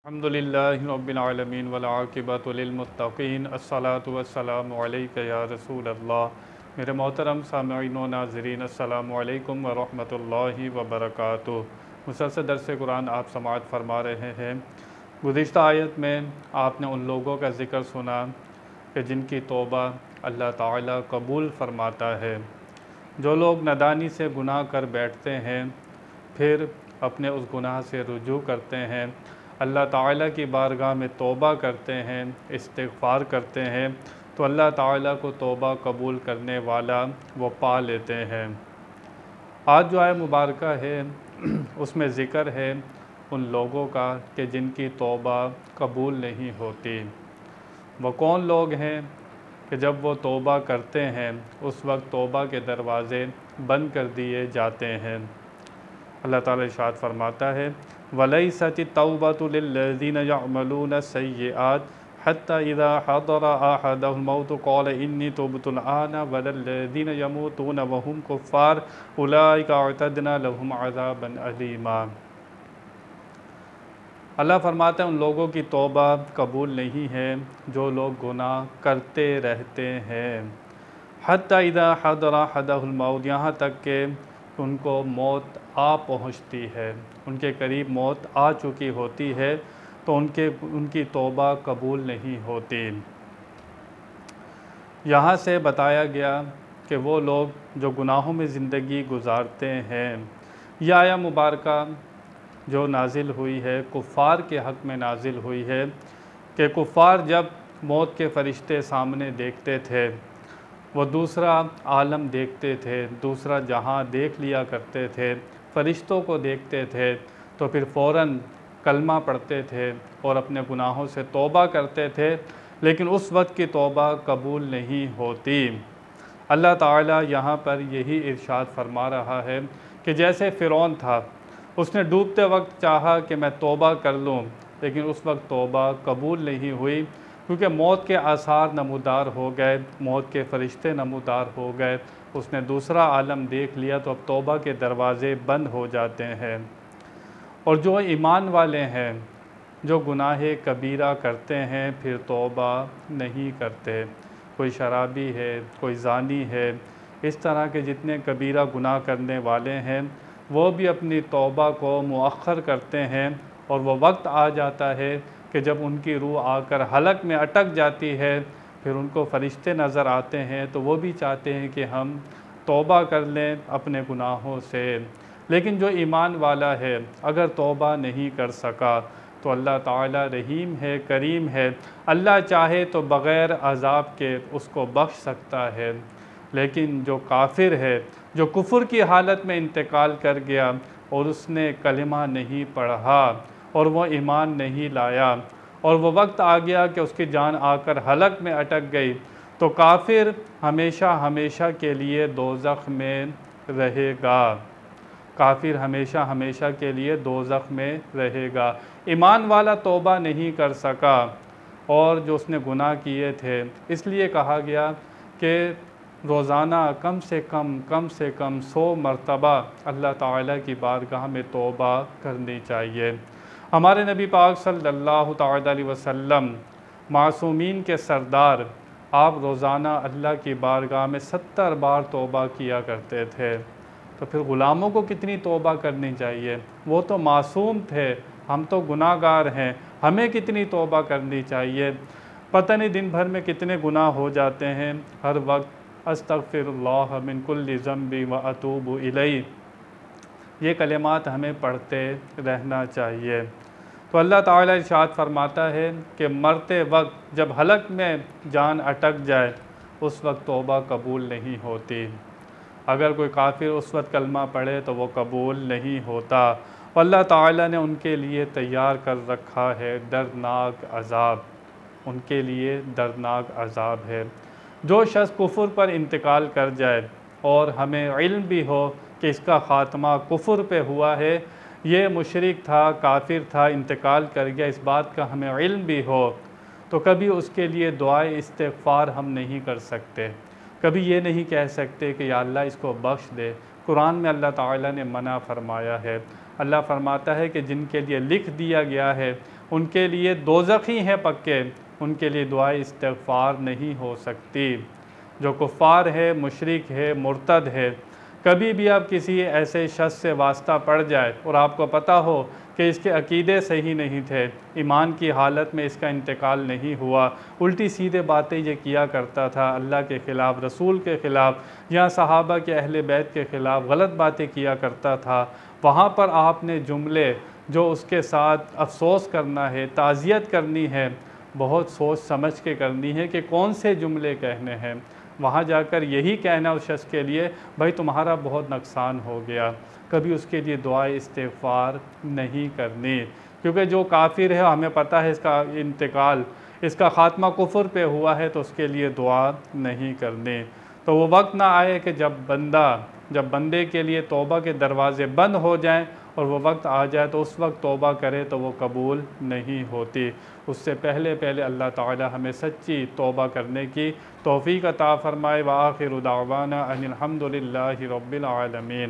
अल्हम्दुलिल्लाहि रब्बिल आलमीन वल आक़िबतु लिल मुत्तक़ीन अस्सलातु वस्सलामु अलैका या रसूल अल्लाह। मेरे मोहतरम सामईन व नाज़रीन अस्सलामु अलैकुम व रहमतुल्लाहि व बरकातुहू। मुसलसल दर्स कुरान आप समाअत फरमा रहे हैं। गुज़िश्ता आयत में आपने उन लोगों का ज़िक्र सुना कि जिनकी तौबा अल्लाह ताला कबूल फ़रमाता है। जो लोग नादानी से गुनाह कर बैठते हैं फिर अपने उस गुनाह से रुजू करते हैं, अल्लाह ताला की बारगाह में तौबा करते हैं, इस्तिग़फ़ार करते हैं, तो अल्लाह ताला को तौबा कबूल करने वाला वो पा लेते हैं। आज जो आयत मुबारक है उसमें ज़िक्र है उन लोगों का कि जिनकी तौबा कबूल नहीं होती। वो कौन लोग हैं कि जब वो तौबा करते हैं उस वक्त तौबा के दरवाज़े बंद कर दिए जाते हैं। अल्लाह ताला इरशाद फरमाता है, वलैसति तौबतु लिल्लज़ीना यअमलूना सय्यिआत हत्ता इज़ा हदरा अहदहुल मौत क़ाल इन्नी तुब्तुल आना वलल्लज़ीना यमूतूना वहुम कुफ़्फ़ार उलाइका अअतदना लहुम अज़ाबन अलीमा। अल्लाह फरमाता है उन लोगों की तौबा कबूल नहीं है जो लोग गुनाह करते रहते हैं। हत्ता इज़ा हदरा अहदहुल मौत, यहाँ तक कि उनको मौत आ पहुँचती है, उनके करीब मौत आ चुकी होती है तो उनकी तौबा कबूल नहीं होती। यहाँ से बताया गया कि वो लोग जो गुनाहों में ज़िंदगी गुजारते हैं, यह आया मुबारका जो नाजिल हुई है कुफ़ार के हक़ में नाजिल हुई है कि कुफ़ार जब मौत के फ़रिश्ते सामने देखते थे वो दूसरा आलम देखते थे, दूसरा जहां देख लिया करते थे, फ़रिश्तों को देखते थे तो फिर फ़ौरन कलमा पढ़ते थे और अपने गुनाहों से तौबा करते थे, लेकिन उस वक्त की तौबा कबूल नहीं होती। अल्लाह ताला यहाँ पर यही इरशाद फरमा रहा है कि जैसे फ़िरौन था, उसने डूबते वक्त चाहा कि मैं तौबा कर लूँ, लेकिन उस वक्त तौबा कबूल नहीं हुई क्योंकि मौत के आसार नमूदार हो गए, मौत के फ़रिश्ते नमूदार हो गए, उसने दूसरा आलम देख लिया तो अब तौबा के दरवाज़े बंद हो जाते हैं। और जो ईमान वाले हैं, जो गुनाह कबीरा करते हैं फिर तौबा नहीं करते, कोई शराबी है, कोई ज़ानी है, इस तरह के जितने कबीरा गुनाह करने वाले हैं वो भी अपनी तौबा को मुअख्खर करते हैं और वो वक्त आ जाता है कि जब उनकी रूह आकर हलक में अटक जाती है, फिर उनको फ़रिश्ते नज़र आते हैं तो वो भी चाहते हैं कि हम तौबा कर लें अपने गुनाहों से। लेकिन जो ईमान वाला है अगर तौबा नहीं कर सका तो अल्लाह ताला रहीम है, करीम है, अल्लाह चाहे तो बग़ैर अज़ाब के उसको बख्श सकता है। लेकिन जो काफिर है, जो कुफ्र की हालत में इंतकाल कर गया और उसने कलिमा नहीं पढ़ा और वो ईमान नहीं लाया और वो वक्त आ गया कि उसकी जान आकर हलक में अटक गई, तो काफिर हमेशा हमेशा के लिए दोज़ख में रहेगा। काफिर हमेशा हमेशा के लिए दोज़ख में रहेगा। ईमान वाला तौबा नहीं कर सका और जो उसने गुनाह किए थे, इसलिए कहा गया कि रोज़ाना कम से कम 100 मरतबा अल्लाह ताला की बारगाह में तौबा करनी चाहिए। हमारे नबी पाक सल्लल्लाहु ताला अलैहि वसल्लम मासूमीन के सरदार, आप रोज़ाना अल्लाह की बारगाह में 70 बार तौबा किया करते थे। तो फिर ग़ुलामों को कितनी तौबा करनी चाहिए? वो तो मासूम थे, हम तो गुनाहगार हैं, हमें कितनी तौबा करनी चाहिए? पता नहीं दिन भर में कितने गुनाह हो जाते हैं। हर वक्त अस्तग़फ़िरुल्लाह मिन कुल्लि ज़ंबि व अतूबु इलैह, ये कलिमात हमें पढ़ते रहना चाहिए। तो अल्लाह ताला इरशाद फरमाता है कि मरते वक्त जब हलक में जान अटक जाए उस वक्त तौबा कबूल नहीं होती। अगर कोई काफिर उस वक्त कलमा पढ़े तो वो कबूल नहीं होता। अल्लाह ताला ने उनके लिए तैयार कर रखा है दर्दनाक अज़ाब, उनके लिए दर्दनाक अज़ाब है। जो शख्स कुफ्र पर इंतकाल कर जाए और हमें इल्म भी हो कि इसका ख़ात्मा कुफ्र पे हुआ है, ये मुशरिक था, काफिर था, इंतकाल कर गया, इस बात का हमें इल्म भी हो, तो कभी उसके लिए दुआए इस्तिग़फ़ार हम नहीं कर सकते, कभी ये नहीं कह सकते कि या अल्लाह इसको बख्श दे। कुरान में अल्लाह ताला ने मना फरमाया है। अल्लाह फरमाता है कि जिनके लिए लिख दिया गया है उनके लिए दोज़खी हैं पक्के, उनके लिए दुआए इस्तिग़फ़ार नहीं हो सकती। जो कुफ़ार है, मुशरिक है, मुर्तद है, कभी भी आप किसी ऐसे शख्स से वास्ता पड़ जाए और आपको पता हो कि इसके अकीदे सही नहीं थे, ईमान की हालत में इसका इंतकाल नहीं हुआ, उल्टी सीधे बातें ये किया करता था, अल्लाह के ख़िलाफ़, रसूल के ख़िलाफ़ या सहाबा के अहले बैत के ख़िलाफ़ गलत बातें किया करता था, वहाँ पर आपने जुमले जो उसके साथ अफसोस करना है, ताज़ियत करनी है, बहुत सोच समझ के करनी है कि कौन से जुमले कहने हैं। वहाँ जाकर यही कहना उस शख्स के लिए, भाई तुम्हारा बहुत नुकसान हो गया, कभी उसके लिए दुआए इस्तिग़फ़ार नहीं करनी। क्योंकि जो काफिर है, हमें पता है इसका इंतकाल, इसका ख़ात्मा कुफ़्र पे हुआ है, तो उसके लिए दुआ नहीं करनी। तो वो वक्त ना आए कि जब बंदे के लिए तौबा के दरवाज़े बंद हो जाएं और वो वक्त आ जाए तो उस वक्त तौबा करे तो वो कबूल नहीं होती। उससे पहले पहले अल्लाह ताला हमें सच्ची तौबा करने की तौफ़ीक़ अता फ़रमाए। व आखिरु दावाना अनिल हम्दुलिल्लाहि रब्बिल आलमीन।